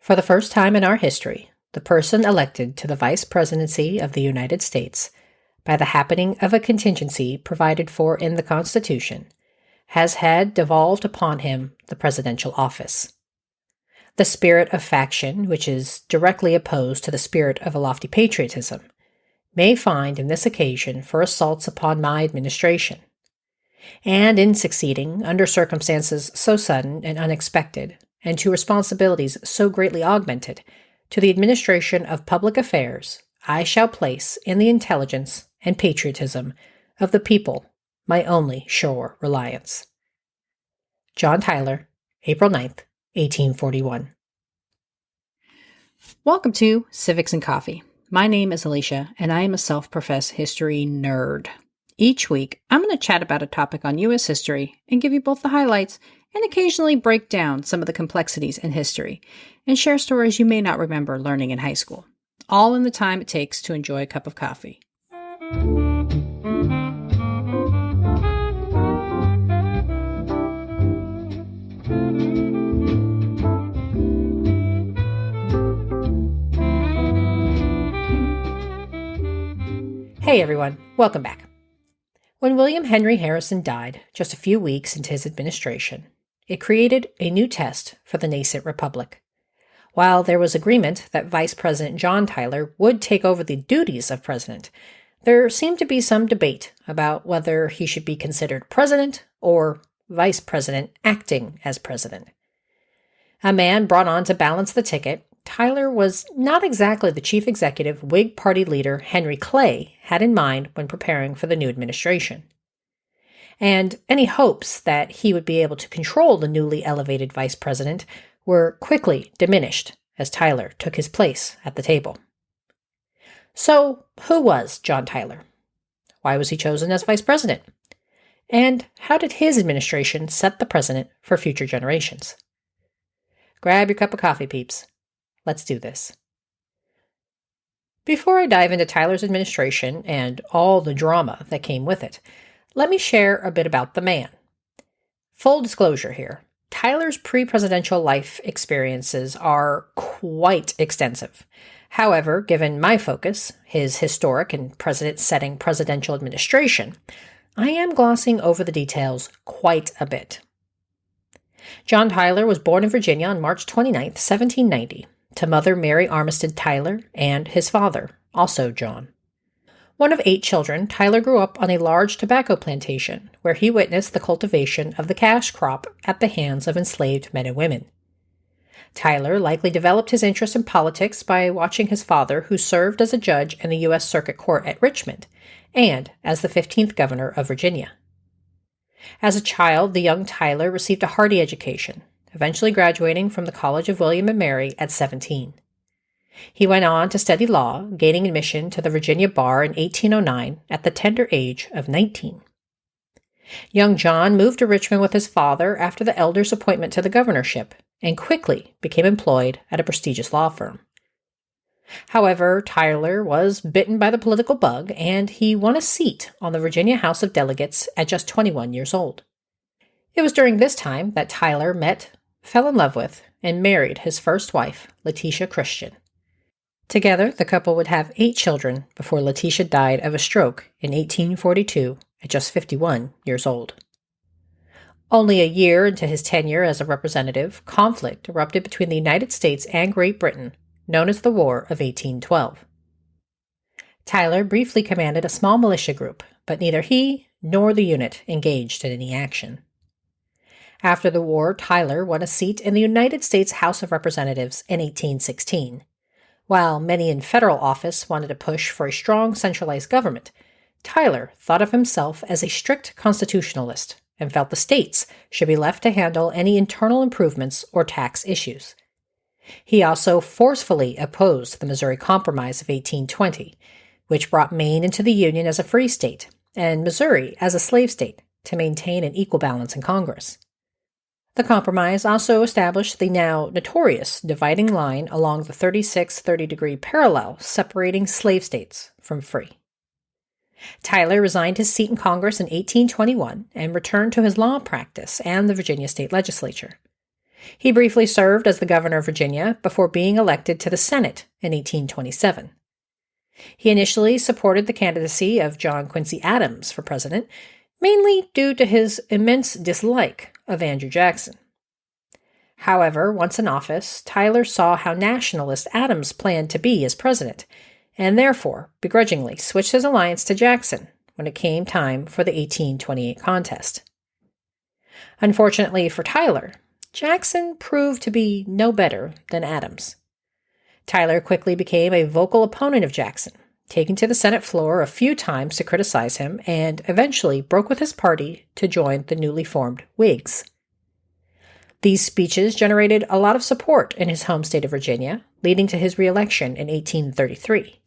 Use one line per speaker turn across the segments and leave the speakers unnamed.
For the first time in our history, the person elected to the Vice Presidency of the United States, by the happening of a contingency provided for in the Constitution, has had devolved upon him the presidential office. The spirit of faction, which is directly opposed to the spirit of a lofty patriotism, may find in this occasion for assaults upon my administration, and in succeeding under circumstances so sudden and unexpected, and to responsibilities so greatly augmented, to the administration of public affairs, I shall place in the intelligence and patriotism of the people my only sure reliance. John Tyler, April 9th, 1841.
Welcome to Civics and Coffee. My name is Alicia, and I am a self-professed history nerd. Each week, I'm going to chat about a topic on U.S. history and give you both the highlights and occasionally break down some of the complexities in history and share stories you may not remember learning in high school, all in the time it takes to enjoy a cup of coffee.
Hey everyone, welcome back. When William Henry Harrison died just a few weeks into his administration, it created a new test for the nascent republic. While there was agreement that Vice President John Tyler would take over the duties of president, there seemed to be some debate about whether he should be considered president or vice president acting as president. A man brought on to balance the ticket, Tyler was not exactly the chief executive Whig Party leader Henry Clay had in mind when preparing for the new administration. And any hopes that he would be able to control the newly elevated vice president were quickly diminished as Tyler took his place at the table. So, who was John Tyler? Why was he chosen as vice president? And how did his administration set the precedent for future generations? Grab your cup of coffee, peeps. Let's do this. Before I dive into Tyler's administration and all the drama that came with it, let me share a bit about the man. Full disclosure here, Tyler's pre-presidential life experiences are quite extensive. However, given my focus, his historic and precedent-setting presidential administration, I am glossing over the details quite a bit. John Tyler was born in Virginia on March 29, 1790. To Mother Mary Armistead Tyler and his father, also John. One of 8 children, Tyler grew up on a large tobacco plantation where he witnessed the cultivation of the cash crop at the hands of enslaved men and women. Tyler likely developed his interest in politics by watching his father, who served as a judge in the U.S. Circuit Court at Richmond and as the 15th governor of Virginia. As a child, the young Tyler received a hearty education, eventually graduating from the College of William and Mary at 17. He went on to study law, gaining admission to the Virginia bar in 1809 at the tender age of 19. Young John moved to Richmond with his father after the elder's appointment to the governorship and quickly became employed at a prestigious law firm. However, Tyler was bitten by the political bug and he won a seat on the Virginia House of Delegates at just 21 years old. It was during this time that Tyler met, fell in love with, and married his first wife, Letitia Christian. Together, the couple would have 8 children before Letitia died of a stroke in 1842 at just 51 years old. Only a year into his tenure as a representative, conflict erupted between the United States and Great Britain, known as the War of 1812. Tyler briefly commanded a small militia group, but neither he nor the unit engaged in any action. After the war, Tyler won a seat in the United States House of Representatives in 1816. While many in federal office wanted to push for a strong centralized government, Tyler thought of himself as a strict constitutionalist and felt the states should be left to handle any internal improvements or tax issues. He also forcefully opposed the Missouri Compromise of 1820, which brought Maine into the Union as a free state and Missouri as a slave state to maintain an equal balance in Congress. The compromise also established the now notorious dividing line along the 36 30-degree parallel separating slave states from free. Tyler resigned his seat in Congress in 1821 and returned to his law practice and the Virginia state legislature. He briefly served as the governor of Virginia before being elected to the Senate in 1827. He initially supported the candidacy of John Quincy Adams for president, mainly due to his immense dislike of Andrew Jackson. However, once in office, Tyler saw how nationalist Adams planned to be as president, and therefore begrudgingly switched his alliance to Jackson when it came time for the 1828 contest. Unfortunately for Tyler, Jackson proved to be no better than Adams. Tyler quickly became a vocal opponent of Jackson, taking to the Senate floor a few times to criticize him, and eventually broke with his party to join the newly formed Whigs. These speeches generated a lot of support in his home state of Virginia, leading to his re-election in 1833.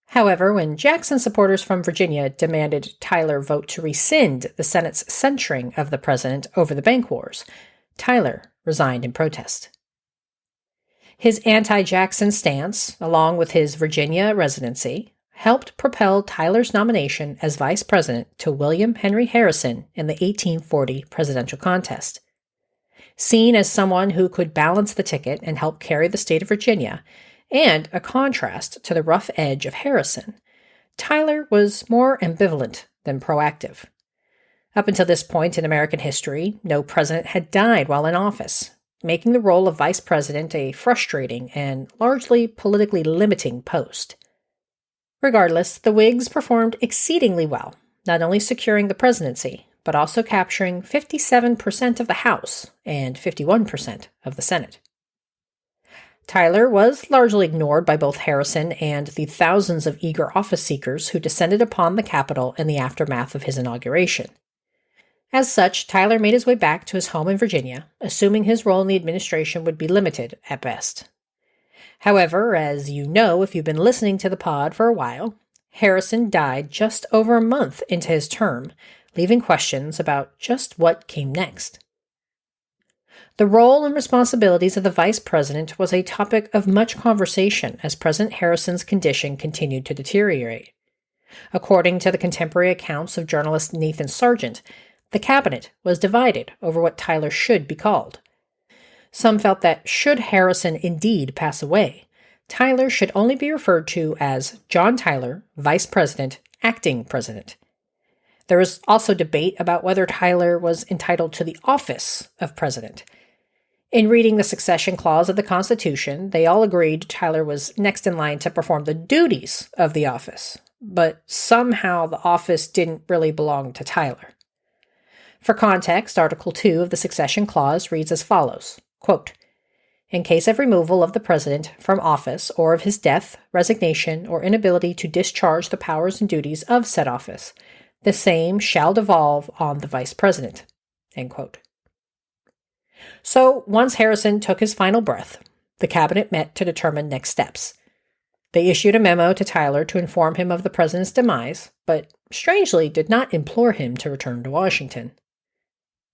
However, when Jackson supporters from Virginia demanded Tyler vote to rescind the Senate's censuring of the president over the bank wars, Tyler resigned in protest. His anti-Jackson stance, along with his Virginia residency, helped propel Tyler's nomination as vice president to William Henry Harrison in the 1840 presidential contest. Seen as someone who could balance the ticket and help carry the state of Virginia, and a contrast to the rough edge of Harrison, Tyler was more ambivalent than proactive. Up until this point in American history, no president had died while in office, making the role of vice president a frustrating and largely politically limiting post. Regardless, the Whigs performed exceedingly well, not only securing the presidency, but also capturing 57% of the House and 51% of the Senate. Tyler was largely ignored by both Harrison and the thousands of eager office seekers who descended upon the Capitol in the aftermath of his inauguration. As such, Tyler made his way back to his home in Virginia, assuming his role in the administration would be limited at best. However, as you know if you've been listening to the pod for a while, Harrison died just over a month into his term, leaving questions about just what came next. The role and responsibilities of the vice president was a topic of much conversation as President Harrison's condition continued to deteriorate. According to the contemporary accounts of journalist Nathan Sargent, the cabinet was divided over what Tyler should be called. Some felt that should Harrison indeed pass away, Tyler should only be referred to as John Tyler, Vice President, Acting President. There was also debate about whether Tyler was entitled to the office of president. In reading the succession clause of the Constitution, they all agreed Tyler was next in line to perform the duties of the office, but somehow the office didn't really belong to Tyler. For context, Article 2 of the succession clause reads as follows, quote, "In case of removal of the president from office or of his death, resignation, or inability to discharge the powers and duties of said office, the same shall devolve on the vice president." End quote. So, once Harrison took his final breath, the cabinet met to determine next steps. They issued a memo to Tyler to inform him of the president's demise, but strangely did not implore him to return to Washington.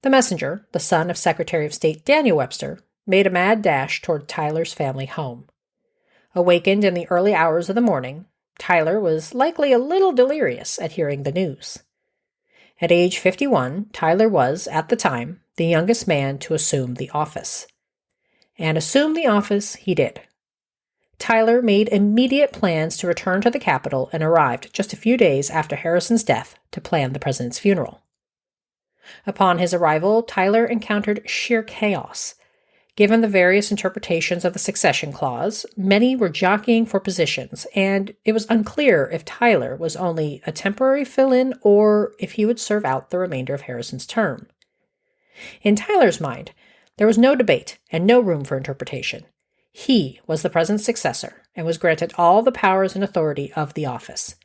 The messenger, the son of Secretary of State Daniel Webster, made a mad dash toward Tyler's family home. Awakened in the early hours of the morning, Tyler was likely a little delirious at hearing the news. At age 51, Tyler was, at the time, the youngest man to assume the office. And assume the office he did. Tyler made immediate plans to return to the Capitol and arrived just a few days after Harrison's death to plan the president's funeral. Upon his arrival, Tyler encountered sheer chaos. Given the various interpretations of the succession clause, many were jockeying for positions, and it was unclear if Tyler was only a temporary fill-in or if he would serve out the remainder of Harrison's term. In Tyler's mind, there was no debate and no room for interpretation. He was the president's successor and was granted all the powers and authority of the office.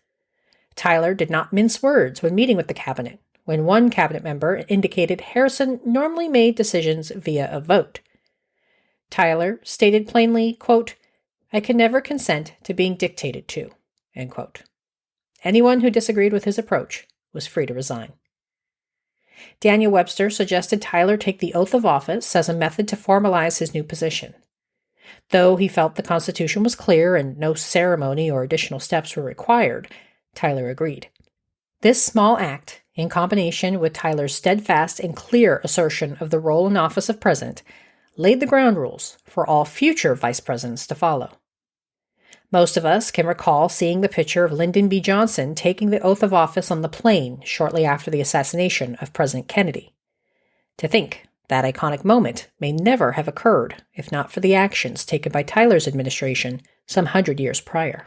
Tyler did not mince words when meeting with the cabinet, when one cabinet member indicated Harrison normally made decisions via a vote. Tyler stated plainly, quote, "I can never consent to being dictated to," end quote. Anyone who disagreed with his approach was free to resign. Daniel Webster suggested Tyler take the oath of office as a method to formalize his new position. Though he felt the Constitution was clear and no ceremony or additional steps were required, Tyler agreed. This small act, in combination with Tyler's steadfast and clear assertion of the role and office of president, laid the ground rules for all future vice presidents to follow. Most of us can recall seeing the picture of Lyndon B. Johnson taking the oath of office on the plane shortly after the assassination of President Kennedy. To think that iconic moment may never have occurred if not for the actions taken by Tyler's administration some 100 years prior.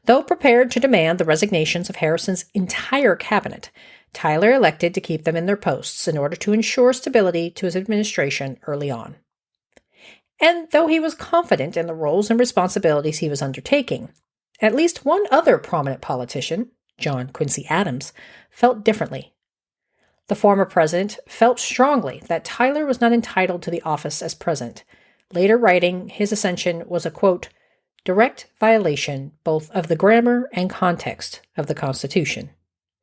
Though prepared to demand the resignations of Harrison's entire cabinet, Tyler elected to keep them in their posts in order to ensure stability to his administration early on. And though he was confident in the roles and responsibilities he was undertaking, at least one other prominent politician, John Quincy Adams, felt differently. The former president felt strongly that Tyler was not entitled to the office as president, later writing his ascension was a, quote, direct violation both of the grammar and context of the Constitution,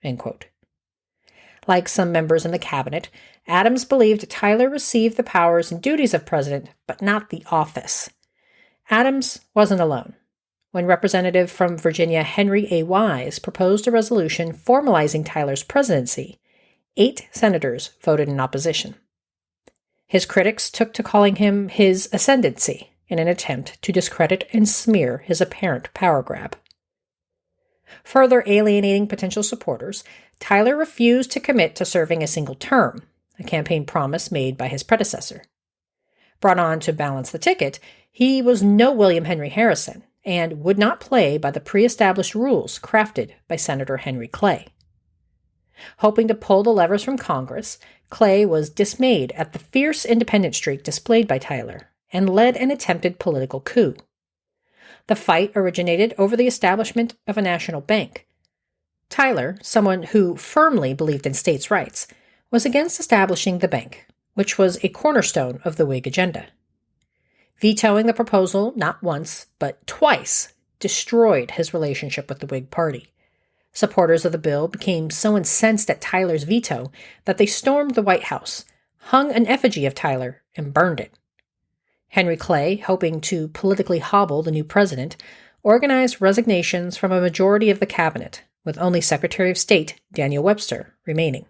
end quote. Like some members in the cabinet, Adams believed Tyler received the powers and duties of president, but not the office. Adams wasn't alone. When Representative from Virginia Henry A. Wise proposed a resolution formalizing Tyler's presidency, 8 senators voted in opposition. His critics took to calling him his ascendancy in an attempt to discredit and smear his apparent power grab. Further alienating potential supporters, Tyler refused to commit to serving a single term, a campaign promise made by his predecessor. Brought on to balance the ticket, he was no William Henry Harrison and would not play by the pre-established rules crafted by Senator Henry Clay. Hoping to pull the levers from Congress, Clay was dismayed at the fierce independent streak displayed by Tyler and led an attempted political coup. The fight originated over the establishment of a national bank. Tyler, someone who firmly believed in states' rights, was against establishing the bank, which was a cornerstone of the Whig agenda. Vetoing the proposal not once, but twice, destroyed his relationship with the Whig Party. Supporters of the bill became so incensed at Tyler's veto that they stormed the White House, hung an effigy of Tyler, and burned it. Henry Clay, hoping to politically hobble the new president, organized resignations from a majority of the cabinet, with only Secretary of State Daniel Webster remaining.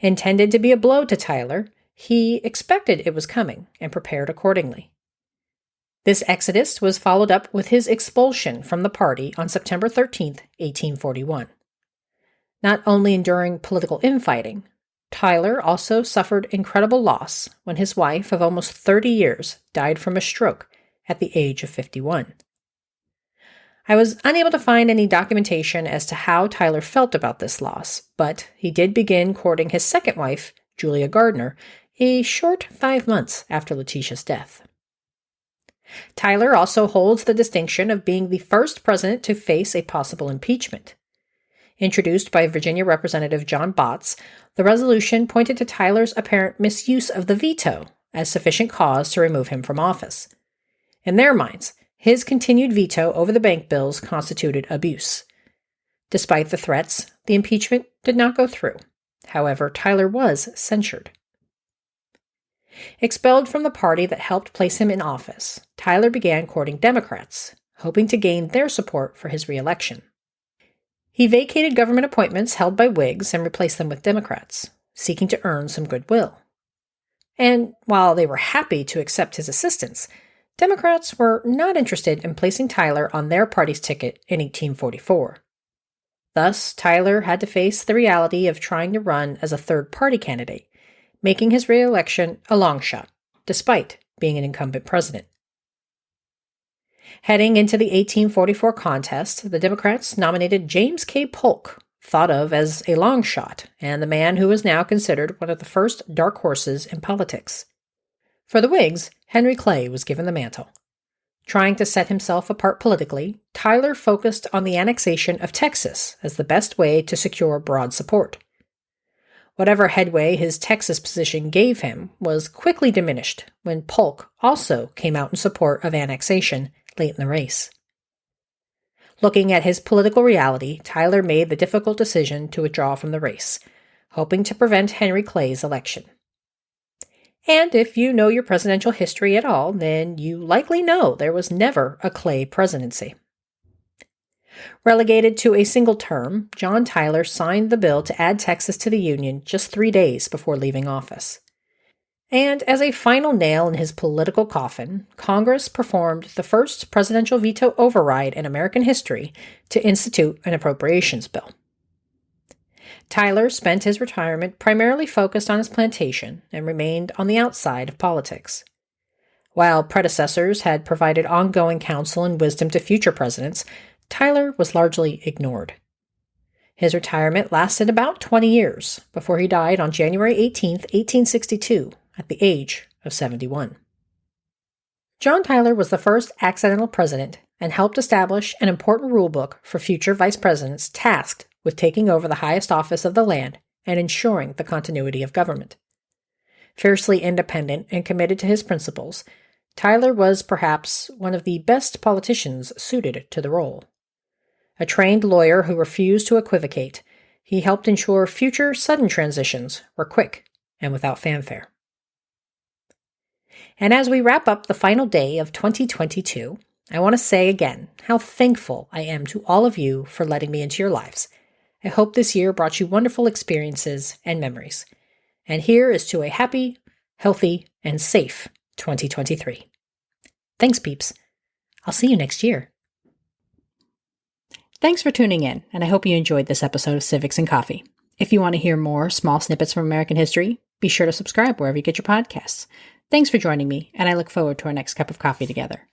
Intended to be a blow to Tyler, he expected it was coming and prepared accordingly. This exodus was followed up with his expulsion from the party on September 13, 1841. Not only enduring political infighting, Tyler also suffered incredible loss when his wife of almost 30 years died from a stroke at the age of 51. I was unable to find any documentation as to how Tyler felt about this loss, but he did begin courting his second wife, Julia Gardner, a short 5 months after Letitia's death. Tyler also holds the distinction of being the first president to face a possible impeachment. Introduced by Virginia Representative John Botts, the resolution pointed to Tyler's apparent misuse of the veto as sufficient cause to remove him from office. In their minds, his continued veto over the bank bills constituted abuse. Despite the threats, the impeachment did not go through. However, Tyler was censured. Expelled from the party that helped place him in office, Tyler began courting Democrats, hoping to gain their support for his reelection. He vacated government appointments held by Whigs and replaced them with Democrats, seeking to earn some goodwill. And while they were happy to accept his assistance, Democrats were not interested in placing Tyler on their party's ticket in 1844. Thus, Tyler had to face the reality of trying to run as a third-party candidate, making his re-election a long shot, despite being an incumbent president. Heading into the 1844 contest, the Democrats nominated James K. Polk, thought of as a long shot, and the man who was now considered one of the first dark horses in politics. For the Whigs, Henry Clay was given the mantle. Trying to set himself apart politically, Tyler focused on the annexation of Texas as the best way to secure broad support. Whatever headway his Texas position gave him was quickly diminished when Polk also came out in support of annexation late in the race. Looking at his political reality, Tyler made the difficult decision to withdraw from the race, hoping to prevent Henry Clay's election. And if you know your presidential history at all, then you likely know there was never a Clay presidency. Relegated to a single term, John Tyler signed the bill to add Texas to the Union just 3 days before leaving office. And as a final nail in his political coffin, Congress performed the first presidential veto override in American history to institute an appropriations bill. Tyler spent his retirement primarily focused on his plantation and remained on the outside of politics. While predecessors had provided ongoing counsel and wisdom to future presidents, Tyler was largely ignored. His retirement lasted about 20 years before he died on January 18, 1862, at the age of 71. John Tyler was the first accidental president and helped establish an important rulebook for future vice presidents tasked with taking over the highest office of the land and ensuring the continuity of government. Fiercely independent and committed to his principles, Tyler was perhaps one of the best politicians suited to the role. A trained lawyer who refused to equivocate, he helped ensure future sudden transitions were quick and without fanfare. And as we wrap up the final day of 2022, I want to say again how thankful I am to all of you for letting me into your lives. I hope this year brought you wonderful experiences and memories. And here is to a happy, healthy, and safe 2023. Thanks, peeps. I'll see you next year.
Thanks for tuning in, and I hope you enjoyed this episode of Civics and Coffee. If you want to hear more small snippets from American history, be sure to subscribe wherever you get your podcasts. Thanks for joining me, and I look forward to our next cup of coffee together.